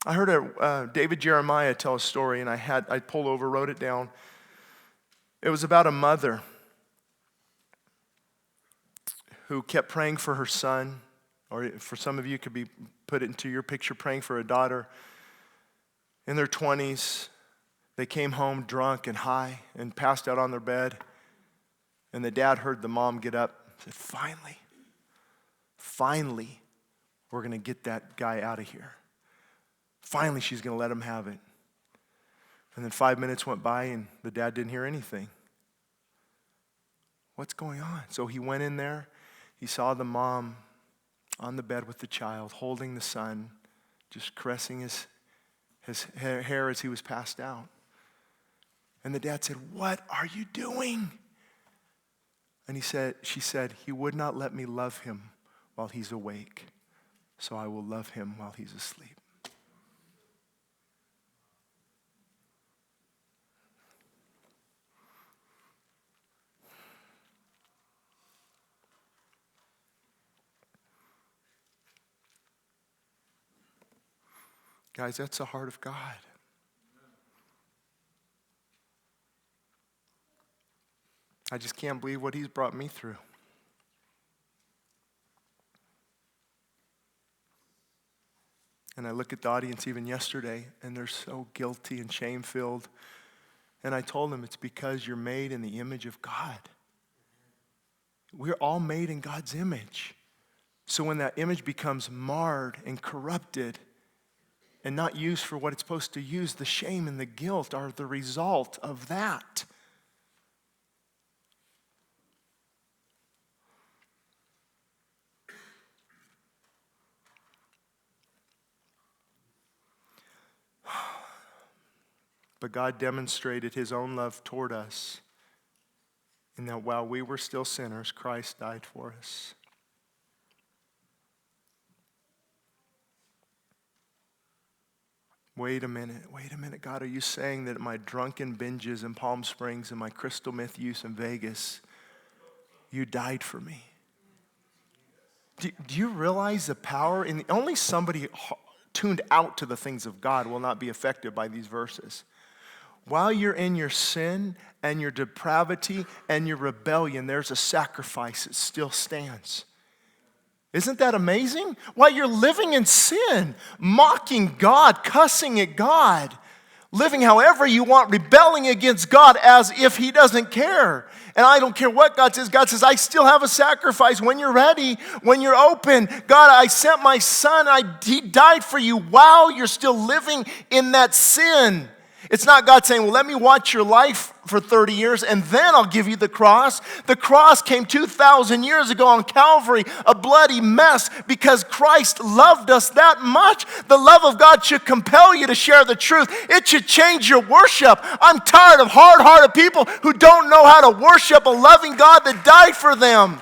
I heard David Jeremiah tell a story, and I pulled over, wrote it down. It was about a mother who kept praying for her son, or for some of you, could be put it into your picture, praying for a daughter. In their 20s, they came home drunk and high and passed out on their bed. And the dad heard the mom get up and said, finally, we're going to get that guy out of here. Finally, she's going to let him have it. And then 5 minutes went by and the dad didn't hear anything. What's going on? So he went in there. He saw the mom on the bed with the child, holding the son, just caressing his hair as he was passed out. And the dad said, "What are you doing?" And she said, "He would not let me love him while he's awake, so I will love him while he's asleep." Guys, that's the heart of God. I just can't believe what he's brought me through. And I look at the audience even yesterday, and they're so guilty and shame-filled. And I told them, it's because you're made in the image of God. We're all made in God's image. So when that image becomes marred and corrupted and not used for what it's supposed to use, the shame and the guilt are the result of that. But God demonstrated his own love toward us in that while we were still sinners, Christ died for us. Wait a minute, God, are you saying that my drunken binges in Palm Springs and my crystal meth use in Vegas, you died for me? Do you realize the power in only somebody tuned out to the things of God will not be affected by these verses. While you're in your sin and your depravity and your rebellion, there's a sacrifice that still stands. Isn't that amazing? While you're living in sin, mocking God, cussing at God, living however you want, rebelling against God as if he doesn't care. And I don't care what God says. God says, I still have a sacrifice. When you're ready, when you're open, God, I sent my son. He died for you while you're still living in that sin. It's not God saying, well, let me watch your life for 30 years and then I'll give you the cross. The cross came 2,000 years ago on Calvary, a bloody mess, because Christ loved us that much. The love of God should compel you to share the truth. It should change your worship. I'm tired of hard-hearted people who don't know how to worship a loving God that died for them.